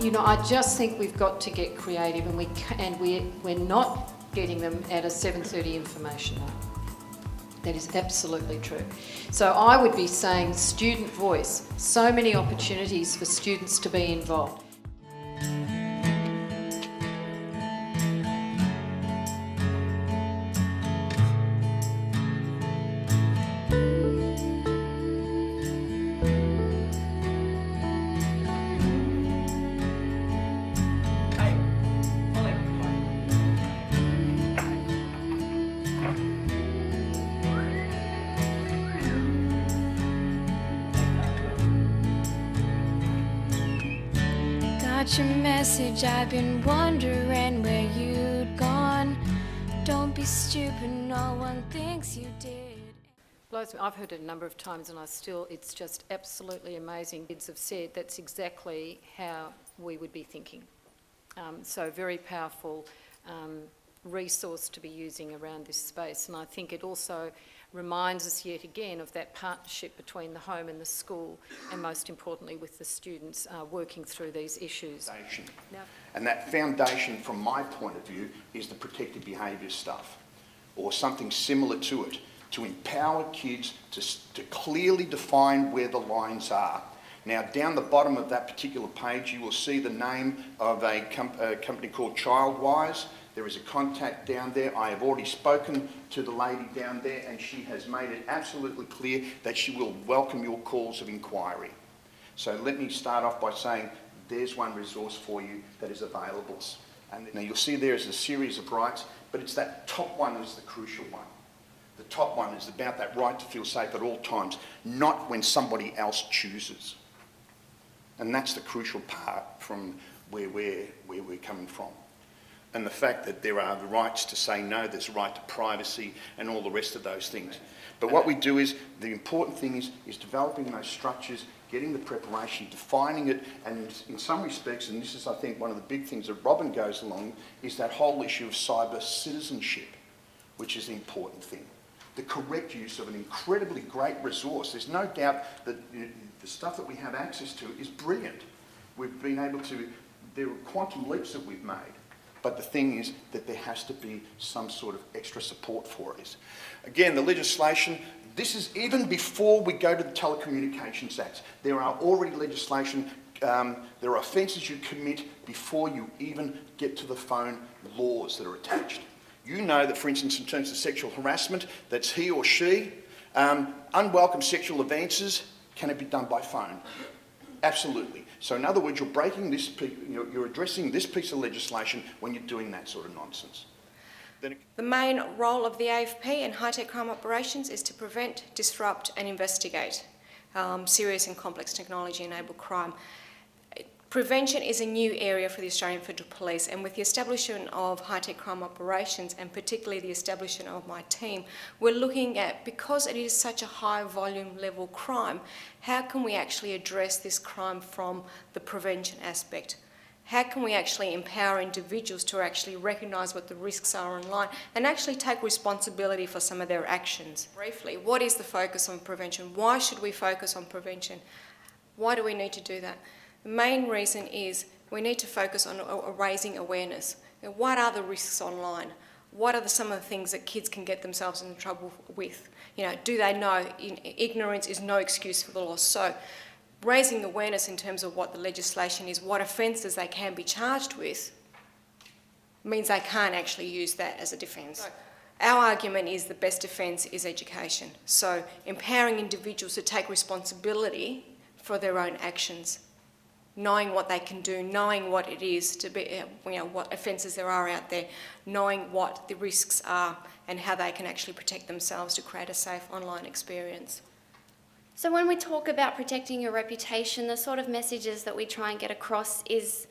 You know, I just think we've got to get creative, and we're not getting them at a 7:30 information hour. That is absolutely true. So I would be saying student voice, so many opportunities for students to be involved. Got your message, I've been wondering where you'd gone. Don't be stupid, no one thinks you did. I've heard it a number of times, and it's just absolutely amazing. Kids have said that's exactly how we would be thinking. So very powerful resource to be using around this space, and I think it also reminds us yet again of that partnership between the home and the school, and most importantly with the students working through these issues. And that foundation, from my point of view, is the protective behaviour stuff, or something similar to it, to empower kids to clearly define where the lines are. Now, down the bottom of that particular page, you will see the name of a company called Childwise. There is a contact down there. I have already spoken to the lady down there, and she has made it absolutely clear that she will welcome your calls of inquiry. So let me start off by saying there's one resource for you that is available. And now you'll see there is a series of rights, but it's that top one is the crucial one. The top one is about that right to feel safe at all times, not when somebody else chooses. And that's the crucial part from where we're coming from. And the fact that there are the rights to say no, there's a right to privacy and all the rest of those things. But what we do is, the important thing is developing those structures, getting the preparation, defining it, and in some respects, and this is I think one of the big things that Robyn goes along, is that whole issue of cyber citizenship, which is the important thing. The correct use of an incredibly great resource. There's no doubt that the stuff that we have access to is brilliant. We've been able to, there are quantum leaps that we've made. But the thing is that there has to be some sort of extra support for it. Again, the legislation, this is even before we go to the Telecommunications Act. There are already legislation, there are offences you commit before you even get to the phone laws that are attached. You know that, for instance, in terms of sexual harassment, that's he or she. Unwelcome sexual advances, can it be done by phone? Absolutely. So in other words, you're breaking this, you're addressing this piece of legislation when you're doing that sort of nonsense. The main role of the AFP and high-tech crime operations is to prevent, disrupt and investigate serious and complex technology-enabled crime. Prevention is a new area for the Australian Federal Police, and with the establishment of high-tech crime operations, and particularly the establishment of my team, we're looking at, because it is such a high volume level crime, how can we actually address this crime from the prevention aspect? How can we actually empower individuals to actually recognise what the risks are online and actually take responsibility for some of their actions? Briefly, what is the focus on prevention? Why should we focus on prevention? Why do we need to do that? The main reason is we need to focus on raising awareness. What are the risks online? What are some of the things that kids can get themselves into trouble with? Do they know ignorance is no excuse for the law? So raising awareness in terms of what the legislation is, what offences they can be charged with, means they can't actually use that as a defence. Our argument is the best defence is education. So empowering individuals to take responsibility for their own actions, knowing what they can do, knowing what it is to be, what offences there are out there, knowing what the risks are and how they can actually protect themselves to create a safe online experience. So when we talk about protecting your reputation, the sort of messages that we try and get across is,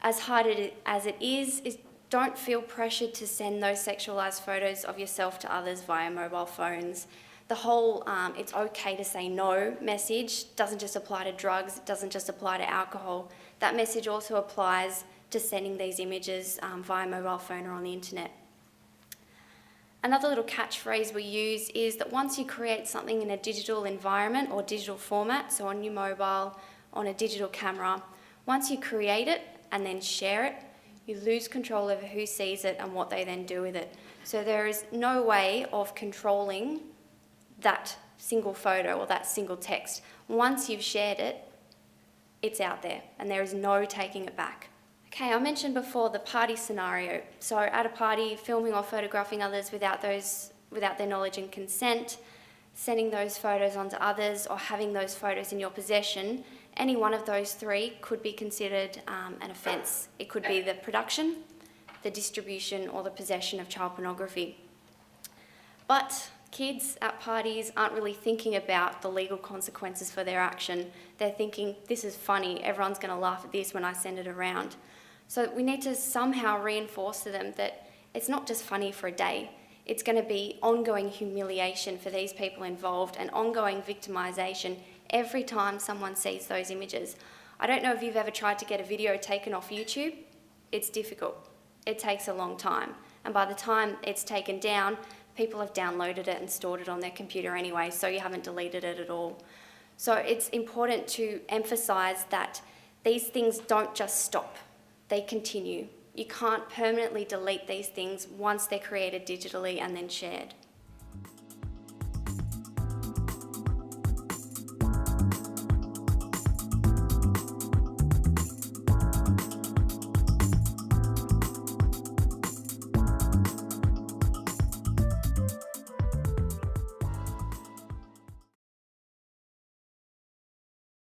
as hard as it is don't feel pressured to send those sexualised photos of yourself to others via mobile phones. The whole it's okay to say no message doesn't just apply to drugs, it doesn't just apply to alcohol. That message also applies to sending these images via mobile phone or on the internet. Another little catchphrase we use is that once you create something in a digital environment or digital format, so on your mobile, on a digital camera, Once you create it and then share it, you lose control over who sees it and what they then do with it. So there is no way of controlling that single photo or that single text. Once you've shared it, it's out there and there is no taking it back. Okay, I mentioned before the party scenario. So at a party, filming or photographing others without their knowledge and consent, sending those photos on to others, or having those photos in your possession, any one of those three could be considered an offence. It could be the production, the distribution, or the possession of child pornography. But kids at parties aren't really thinking about the legal consequences for their action. They're thinking, this is funny, everyone's going to laugh at this when I send it around. So we need to somehow reinforce to them that it's not just funny for a day. It's going to be ongoing humiliation for these people involved and ongoing victimisation every time someone sees those images. I don't know if you've ever tried to get a video taken off YouTube. It's difficult. It takes a long time. And by the time it's taken down, people have downloaded it and stored it on their computer anyway, so you haven't deleted it at all. So it's important to emphasise that these things don't just stop. They continue. You can't permanently delete these things once they're created digitally and then shared.